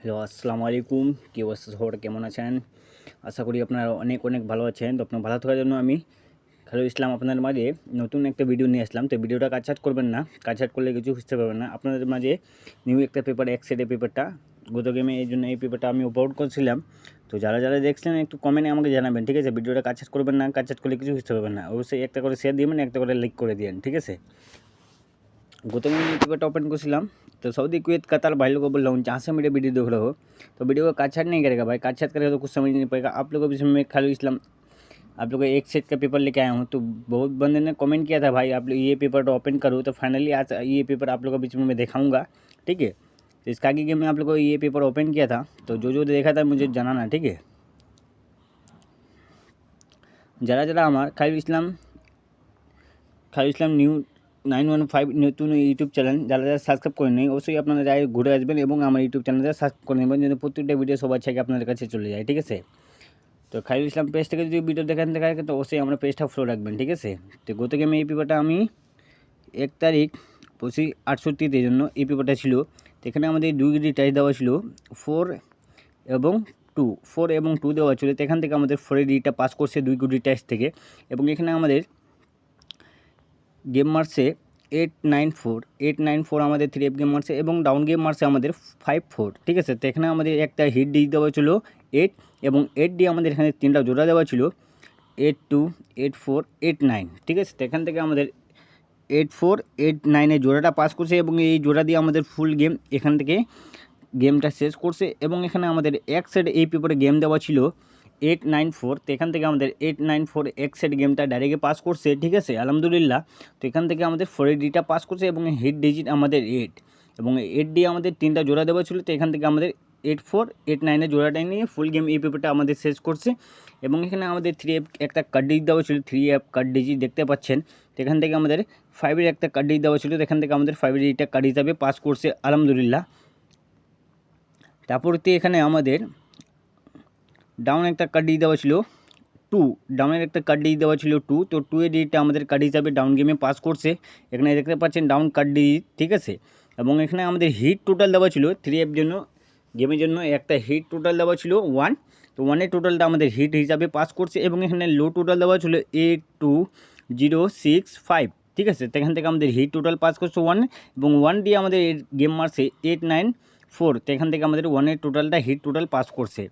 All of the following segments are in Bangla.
হ্যালো, আসসালামু আলাইকুম। কী অবস্থা সবার, কেমন আছেন? আশা করি আপনারা অনেক অনেক ভালো আছেন। তো আপনার ভালো থাকার জন্য আমি খালিদ ইসলাম আপনাদের মাঝে নতুন একটা ভিডিও নিয়ে আসলাম। তো ভিডিওটা কাটছাঁট করবেন না, কাটছাঁট করলে কিছু বুঝতে পারবেন না। আপনাদের মাঝে নিউ একটা পেপার, এক সাইডের পেপারটা গত গেমে, এই জন্য এই পেপারটা আমি আপলোড করছিলাম। তো যারা যারা দেখছিলেন একটু কমেন্টে আমাকে জানাবেন, ঠিক আছে? ভিডিওটা কাটছাঁট করবেন না, কাটছাঁট করলে কিছু বুঝতে পারবেন না। অবশ্যই একটা করে শেয়ার দিবেন, একটা করে লাইক করে দিন, ঠিক আছে? गौतम पेपरটা ओपन করছিলাম। तो सऊदी कुवैत कतर भाई लोगों को बोल रहा हूँ, जहाँ से मेरे वीडियो देख रहे हो तो वीडियो को काट-छाँट नहीं करेगा भाई, काट-छाँट करेगा तो कुछ समझ नहीं पाएगा। आप लोगों के बीच में मैं खालिद इस्लाम आप लोगों को एक सेट का पेपर लेके आया हूँ। तो बहुत बंदे ने कमेंट किया था, भाई आप लोग ये पेपर तो ओपन करो। तो फाइनली आज ये पेपर आप लोगों के बीच में मैं दिखाऊँगा, ठीक है? तो इसका आगे के मैं आप लोगों को ये पेपर ओपन किया था, तो जो देखा था मुझे जनाना, ठीक है? যারা আমার খালিদ ইসলাম নিউ 915 নতুন ইউটিউব চ্যানেল যারা সাবস্ক্রাইব করে নেই, অবশ্যই আপনারা যাই ঘুরে আসবেন এবং আমার ইউটিউব চ্যানেলটা সাবস্ক্রাইব করে নেবেন, যেন প্রত্যেকটা ভিডিও সবার আগে আপনাদের কাছে চলে যায়, ঠিক আছে? তো খালিদ ইসলাম পেজ থেকে যদি ভিডিও দেখা থাকে তো অবশ্যই আমরা পেজটা ফলো রাখবেন, ঠিক আছে? তো গত গেমে এই পেপারটা আমি 1 তারিখ 25/68 জন্য এই পেপারটা ছিল। তো এখানে আমাদের 2 টাইস দেওয়া ছিল, 4 এবং 2 দেওয়া ছিল। তো এখান থেকে আমাদের 4 ডিটা পাস করছে 2 টাইস থেকে, এবং এখানে আমাদের गेम मार्से 894 আমাদের 3F गेम मार्से এবং ডাউন गेम मार्से আমাদের 54, ঠিক আছে? তো এখানে আমাদের একটা হিট ডি দেওয়া ছিল 8, এবং 8 দিয়ে আমাদের এখানে তিনটা জোড়া দেওয়া ছিল 82, 84, 89, ঠিক আছে? তো এখান থেকে আমাদের 84, 89 এর জোড়াটা পাস করছে, এবং এই জোড়া দিয়ে আমাদের ফুল গেম এখান থেকে গেমটা শেষ করছে। এবং এখানে আমাদের এক সাইড এই পেপারে গেম দেওয়া ছিল 894, তো এখান থেকে আমাদের 894 এক সাইড গেমটা ডাইরেক্টে পাস করছে, ঠিক আছে? আলহামদুলিল্লাহ। তো এখান থেকে আমাদের 4 ডিটা পাস করছে, এবং হিট ডিজিট আমাদের 8, এবং 8 দিয়ে আমাদের তিনটা জোড়া দেওয়া ছিল। তো এখান থেকে আমাদের 84, 89 এর জোড়াটা নিয়ে ফুল গেম এই পেপারটা আমাদের শেষ করছে। এবং এখানে আমাদের 3F একটা কার্ড ডিজিট দেওয়া ছিল, 3F কার্ড ডিজিট দেখতে পাচ্ছেন। তো এখান থেকে আমাদের 5 এর একটা কার্ড ডিজিট দেওয়া ছিল, তো এখান থেকে আমাদের 5 ডিজিটটা কার্ড হিসাবে পাস করছে, আলহামদুলিল্লাহ। তারপরতে এখানে আমাদের ডাউন একটা কার্ড দিয়ে দেওয়া ছিল 2, ডাউনের একটা কার্ড দিয়ে দেওয়া ছিল 2, তো 2 এর ডিজিটটা আমাদের কার্ড হিসাবে ডাউন গেমে পাস করছে। এখানে দেখতে পাচ্ছেন ডাউন কার্ড ডিজিট, ঠিক আছে? এবং এখানে আমাদের হিট টোটাল দেওয়া ছিল 3F জন্য গেমের জন্য একটা হিট টোটাল দেওয়া ছিল 1, তো 1 এর টোটালটা আমাদের হিট হিসাবে পাস করছে। এবং এখানে লো টোটাল দেওয়া ছিল 82065, ঠিক আছে? তো এখান থেকে আমাদের হিট টোটাল পাস করছে 1, এবং 1 দিয়ে আমাদের গেম মারছে 894, তো এখান থেকে আমাদের 1 এর টোটালটা হিট টোটাল পাস করছে।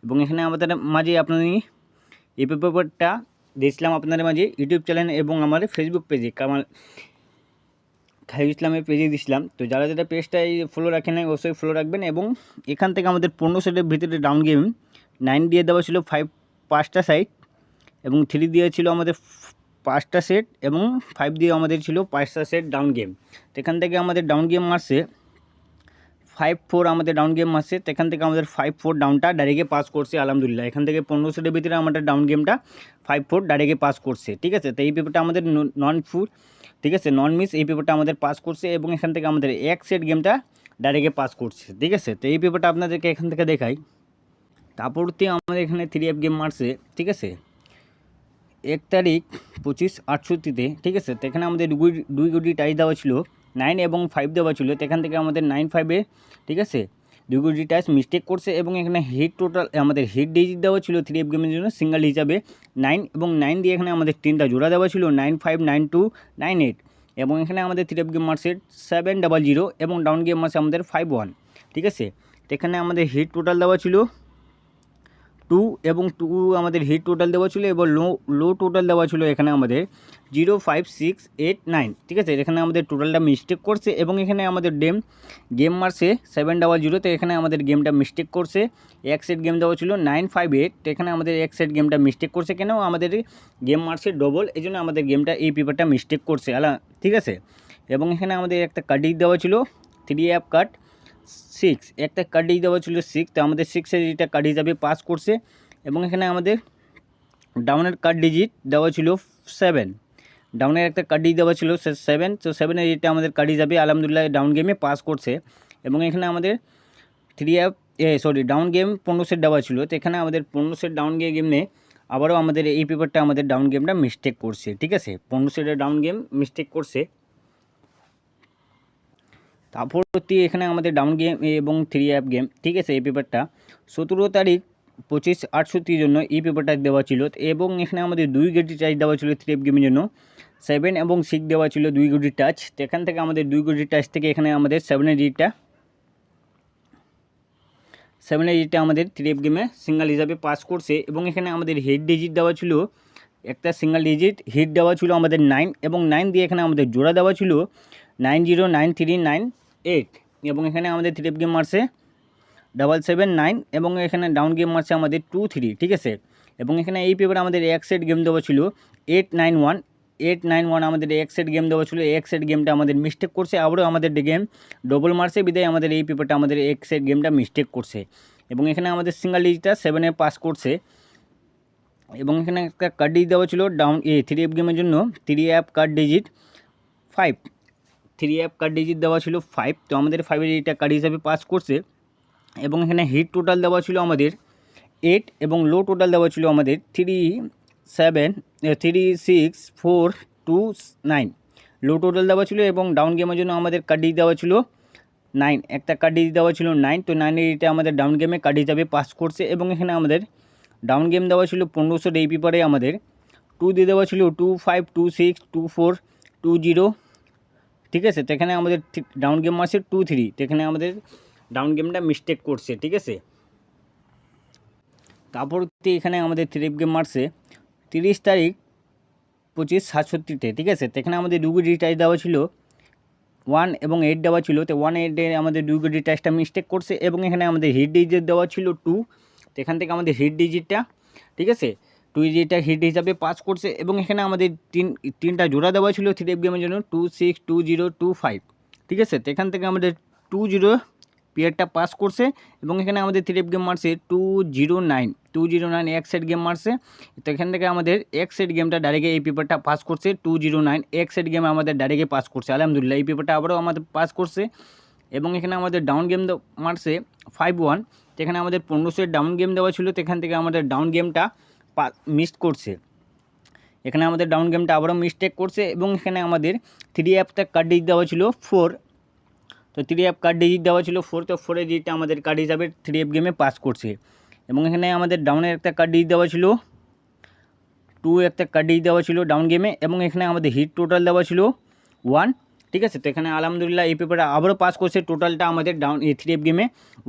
এবং এখানে আমাদের মাঝে আপনাদের এই পেপারটা দিয়েছিলাম আপনাদের মাঝে ইউটিউব চ্যানেল এবং আমার ফেসবুক পেজে কামাল খালিদ ইসলামের পেজে দিয়েছিলাম। তো যারা পেজটাই ফলো রাখেন নাই অবশ্যই ফলো রাখবেন। এবং এখান থেকে আমাদের 15 সেটের ভিতরে ডাউন গেম 9 দিয়ে দেওয়া ছিল 5টা সাইড, এবং 3 দিয়ে ছিল আমাদের 5টা সেট, এবং 5 দিয়ে আমাদের ছিল 5টা সেট ডাউন গেম। তো এখান থেকে আমাদের ডাউন গেম মারছে 5-4 আমাদের ডাউন গেম মারছে। তো এখান থেকে আমাদের 5-4 ডাউনটা ডাইরেক্টে পাস করছে, আলহামদুলিল্লাহ। এখান থেকে 15 সেটের ভিতরে আমাদের ডাউন গেমটা 5-4 ডাইরেক্টে পাস করছে, ঠিক আছে? তো এই পেপারটা আমাদের নন ফুল, ঠিক আছে, নন মিস এই পেপারটা আমাদের পাস করছে। এবং এখান থেকে আমাদের এক সেট গেমটা ডাইরেক্টে পাস করছে, ঠিক আছে? তো এই পেপারটা আপনাদেরকে এখান থেকে দেখাই। তারপরতে আমাদের এখানে 3F গেম মারছে, ঠিক আছে, 1 তারিখ 25/68, ঠিক আছে? তো এখানে আমাদের দুই টাইস দেওয়া ছিল 9 এবং 5 দেওয়া ছিল। তো এখান থেকে আমাদের 9-5-এ, ঠিক আছে, 2 টাইস মিস্টেক করছে। এবং এখানে হিট টোটাল আমাদের হিট ডিজিট দেওয়া ছিল 3F গেমের জন্য সিঙ্গেল হিসাবে 9, এবং 9 দিয়ে এখানে আমাদের তিনটা জোড়া দেওয়া ছিল 95, 92, 98, এবং এখানে আমাদের 3F গেম মারছে 700, এবং ডাউন গেম মারছে আমাদের 51, ঠিক আছে? তো এখানে আমাদের হিট টোটাল দেওয়া ছিল 2, এবং 2 আমাদের হিট টোটাল দেওয়া ছিল, এবং লো টোটাল দেওয়া ছিল এখানে আমাদের 05689, ঠিক আছে? এখানে আমাদের টোটালটা মিস্টেক করছে। এবং এখানে আমাদের গেম মারছে 700, তো এখানে আমাদের গেমটা মিস্টেক করছে। এক সেট গেম দেওয়া ছিল 958, তো এখানে আমাদের এক সেট গেমটা মিস্টেক করছে, কেন আমাদের গেম মারছে ডবল, এই জন্য আমাদের গেমটা এই পেপারটা মিস্টেক করছে, ঠিক আছে? এবং এখানে আমাদের একটা কার্ড দেওয়া ছিল 3F কার্ড 6, একটা কার্ড দেওয়া ছিল 6, তো আমাদের 6 এর এটা কার্ড হিসাবে পাস করছে। এবং এখানে আমাদের ডাউনের কার্ড ডিজিট দেওয়া ছিল 7, ডাউনের একটা কার্ড দেওয়া ছিল 7, তো 7 এর এটা আমাদের কার্ড হিসাবে আলহামদুলিল্লাহ ডাউন গেমে পাস করছে। এবং এখানে আমাদের 3F ডাউন গেম 15 সেট দেওয়া ছিল, তো এখানে আমাদের 15 সেট ডাউন গেমে আবারও আমাদের এই পেপারটা আমাদের ডাউন গেমটা মিস্টেক করছে, ঠিক আছে? 15 সেটের ডাউন গেম মিস্টেক করছে। তারপরবর্তী এখানে আমাদের ডাউন গেম এবং 3 অ্যাপ গেম, ঠিক আছে। এই পেপারটা 17 তারিখ 25/68 জন্য এই পেপারটা দেওয়া ছিল এবং এখানে আমাদের 2 গেটি টাচ দেওয়া ছিল 3 অ্যাপ গেমের জন্য। 7 এবং 6 দেওয়া ছিল 2 গেটি টাচ। তো এখান থেকে আমাদের 2 গেটি টাচ থেকে এখানে আমাদের 7 ডিজিটটা আমাদের 3 অ্যাপ গেমে সিঙ্গেল হিসাবে পাস করছে এবং এখানে আমাদের হেড ডিজিট দেওয়া ছিল একটা সিঙ্গেল ডিজিট হিট দেওয়া ছিল আমাদের 9 এবং 9 দিয়ে এখানে আমাদের জোড়া দেওয়া ছিল 909398 এবং এখানে আমাদের 3 অ্যাপ গেম মারছে 779 এবং এখানে ডাউন গেম মারছে আমাদের 23, ঠিক আছে। এবং এখানে এই পেপারে আমাদের এক সেট গেম দেওয়া ছিল 891 আমাদের এক সেট গেম দেওয়া ছিল। এক সেট গেমটা আমাদের মিস্টেক করছে, আবারও আমাদের গেম ডবল মারছে, বিদায় আমাদের এই পেপারটা আমাদের এক সেট গেমটা মিস্টেক করছে এবং এখানে আমাদের সিঙ্গেল ডিজিটটা 7-এ পাস করছে এবং এখানে একটা কার্ড ডিজিট দেওয়া ছিল ডাউন 3 অ্যাপ গেমের জন্য 3 app card digit 5, 3 app card digit দেওয়া ছিল 5। তো আমাদের 5-এর এইটা কার্ড হিসাবে পাস করছে এবং এখানে হিট টোটাল দেওয়া ছিল আমাদের 8 এবং লো টোটাল দেওয়া ছিল আমাদের 36429 লো টোটাল দেওয়া ছিল এবং ডাউন গেমের জন্য আমাদের কার্ড ডিজিট দেওয়া ছিল 9, একটা কার্ড ডিজিট দেওয়া ছিল 9। তো 9-এর এটা আমাদের ডাউন গেমে কার্ড হিসাবে পাস করছে এবং এখানে আমাদের ডাউন গেম দেওয়া ছিল 1500। এই পেপারে আমাদের 2 দিয়ে দেওয়া ছিল 25, 26, 24, 20, ঠিক আছে। তো এখানে আমাদের ডাউন গেম মারছে 23, তো এখানে আমাদের ডাউন গেমটা মিস্টেক করছে, ঠিক আছে। তারপর এখানে আমাদের 3 অ্যাপ গেম মারছে 30 তারিখ 25/67, ঠিক আছে। তো এখানে আমাদের 2 গেটি টাচ দেওয়া ছিল 1 এবং 8 দেওয়া ছিল। তো 1-8-এ আমাদের 2 গেটি টাচটা মিস্টেক করছে এবং এখানে আমাদের হিট ডিজিট দেওয়া ছিল 2। তো এখান থেকে আমাদের হিট ডিজিটটা, ঠিক আছে, 2 ডিজিটটা হিট হিসাবে পাস করছে এবং এখানে আমাদের তিনটা জোড়া দেওয়া ছিল 3 অ্যাপ গেমের জন্য 26, 20, 25, ঠিক আছে। তো এখান থেকে আমাদের 20 পেয়ারটা পাস করছে এবং এখানে আমাদের 3 অ্যাপ গেম মারছে 209 এক সেট গেম মারছে। তো এখান থেকে আমাদের এক সেট গেমটা ডাইরেক্ট এই পেপারটা পাস করছে 209 এক সেট গেম আমাদের ডাইরেক্টে পাস করছে, আলহামদুলিল্লাহ। এই পেপারটা আবারও আমাদের পাস করছে এবং এখানে আমাদের ডাউন গেম মারছে 51। তো এখানে আমাদের 1500 ডাউন গেম দেওয়া ছিল, তো এখান থেকে আমাদের ডাউন গেমটা মিস করছে। এখানে আমাদের ডাউন গেমটা আবারও মিস্টেক করছে এবং এখানে আমাদের 3 অ্যাপটা কার্ড ডিজিট দেওয়া ছিল 4। তো 3 অ্যাপ কার্ড ডিজিট দেওয়া ছিল 4, তো 4-এর ডিজিটটা আমাদের কার্ড হিসাবে 3 অ্যাপ গেমে পাস করছে এবং এখানে আমাদের ডাউনের একটা কার্ড ডিজিট দেওয়া ছিল 2, একটা কার্ড ডিজিট দেওয়া ছিল ডাউন গেমে এবং এখানে আমাদের হিট টোটাল দেওয়া ছিল 1, ঠিক আছে। তো এখানে আলহামদুলিল্লাহ এই পেপারটা আবারও পাস করছে। টোটালটা আমাদের ডাউন 3 অ্যাপ গেমে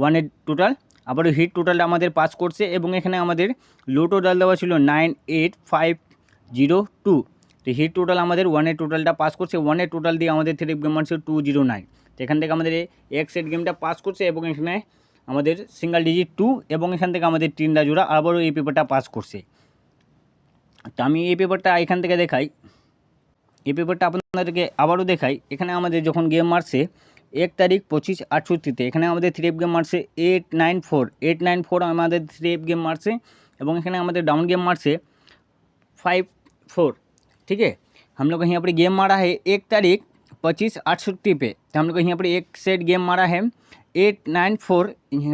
1-এর টোটাল, আবারও হিট টোটালটা আমাদের পাস করছে এবং এখানে আমাদের লো টোটাল দেওয়া ছিল 98502। তো হিট টোটাল আমাদের 1-এর টোটালটা পাস করছে। 1-এর টোটাল দিয়ে আমাদের 3 অ্যাপ গেম মারছে 209। তো এখান থেকে আমাদের এক সেট গেমটা পাস করছে এবং এখানে আমাদের সিঙ্গেল ডিজিট 2 এবং এখান থেকে আমাদের 3টা জোড়া আবারও এই পেপারটা পাস করছে। তো আমি এই পেপারটা এখান থেকে দেখাই, এই পেপারটা আপনাদেরকে আবারও দেখাই। এখানে আমাদের যখন গেম মারছে 1 তারিখ 25/68, এখানে আমাদের 3 অ্যাপ গেম মারছে 894 আমাদের 3 অ্যাপ গেম মারছে এবং এখাने আমাদের डाउन गेम मार से 5-4। ठीक है, हम लोग यहाँ पर गेम मारा है 1 तारीख 25/68 पे। तो हम लोग यहाँ पर एक सेट गेम मारा है 894,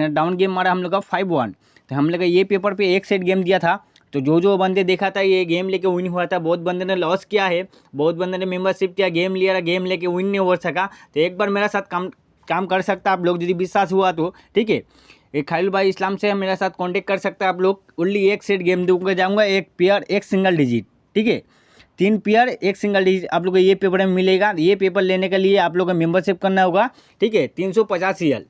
डाउन गेम मारा हम लोग का 5-1। तो हम लोग का ये पेपर पे एक सेट गेम दिया था। तो जो जो बंदे देखा था ये गेम लेके विन हुआ था, बहुत बंदे ने लॉस किया है, बहुत बंदे ने मेंबरशिप किया, गेम लिया, गेम लेके विन नहीं हो सका। तो एक बार मेरा साथ काम कर सकता आप लोग, यदि विश्वास हुआ तो। ठीक है, एक खालिल भाई इस्लाम से मेरे साथ कांटेक्ट कर सकते हैं आप लोग। ओनली एक सेट गेम दूंगा जाऊँगा, एक पेयर एक सिंगल डिजिट। ठीक है, 3 पेयर एक सिंगल डिजिट आप लोग को ये पेपर में मिलेगा। ये पेपर लेने के लिए आप लोग को मेंबरशिप करना होगा। ठीक है, 350 रियाल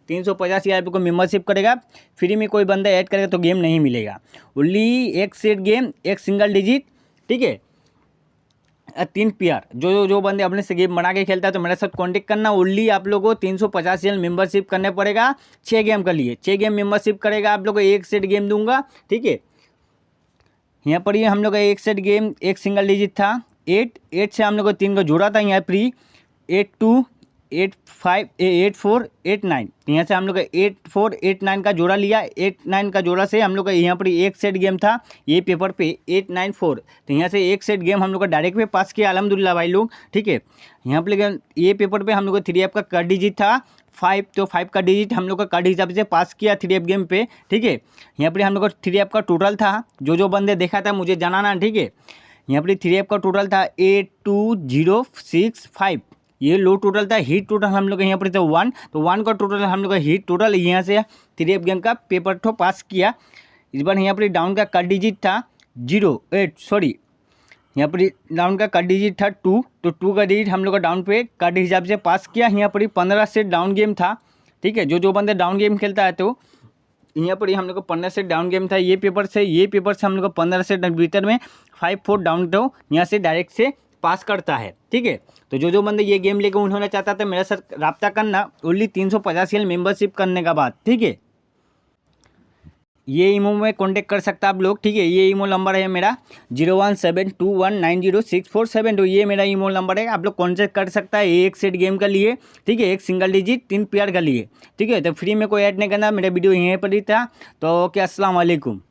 आप लोग को मेंबरशिप करेगा। फ्री में कोई बंदा ऐड करेगा तो गेम नहीं मिलेगा। ओनली एक सेट गेम एक सिंगल डिजिट। ठीक है, 3 पेयर जो बंदे अपने से गेम बना के खेलता है तो मेरे साथ कांटेक्ट करना। ओनली आप लोगों को 350 रियाल मेंबरशिप करने पड़ेगा 6 गेम के लिए। 6 गेम मेंबरशिप करेगा आप लोग को एक सेट गेम दूंगा। ठीक है, यहाँ पर ये हम लोग का एक सेट गेम एक सिंगल डिजिट था 8 से हम लोग को 3 का जोड़ा था यहाँ फ्री 82 85 84 89। यहाँ से हम लोग का 84 89 का जोड़ा लिया। 89 का जोड़ा से हम लोग का यहाँ पर एक सेट गेम था ये पेपर पे 894। तो यहाँ से एक सेट गेम हम लोग का डायरेक्ट पे पास किया अल्हम्दुलिल्लाह भाई लोग। ठीक है, यहाँ पर ये पेपर पे हम लोग का 3 ऐप का कार्ड डिजिट था 5। तो 5 का डिजिट हम लोग का कार्ड हिसाब से पास किया 3 ऐप गेम पे। ठीक है, यहाँ पर हम लोग का 3 ऐप का टोटल था, जो बंदे देखा था मुझे जनाना। ठीक है, यहाँ पर 3 ऐप का टोटल था 82065। ये लो टोटल था, हिट टोटल हम लोग का यहाँ पर था 1, तो 1 का टोटल हम लोग का हिट टोटल यहाँ से 3F गेम का पेपर तो पास किया। इस बार यहाँ पर डाउन का कट डिजिट था 8 यहाँ पर डाउन का कट डिजिट था 2, तो 2 का डिजिट हम लोग का डाउन पे कट हिसाब से पास किया। यहाँ पर 15 से डाउन गेम था, ठीक है। जो बंदे डाउन गेम खेलता है तो यहाँ पर हम लोग को 15 से डाउन गेम था। ये पेपर से हम लोग को 15 से भीतर में 5-4 डाउन तो यहाँ से डायरेक्ट से पास करता है, ठीक है। तो जो बंदे ये गेम लेके उन्होंने चाहता था मेरे साथ रब्ता करना, ओनली 350 CL मेंबरशिप करने का बाद, ठीक है। ये ईमो में कांटेक्ट कर सकता आप लोग, ठीक है। ये ईमो नंबर है मेरा 0172190647, तो ये मेरा ईमो नंबर है। आप लोग कांटेक्ट कर सकता है एक सेट गेम का लिए, ठीक है, एक सिंगल डिजिट 3 पेयर का लिए, ठीक है। तो फ्री में कोई ऐड नहीं करना, मेरा वीडियो यहीं पर ही था। तो ओके, अस्सलाम वालेकुम।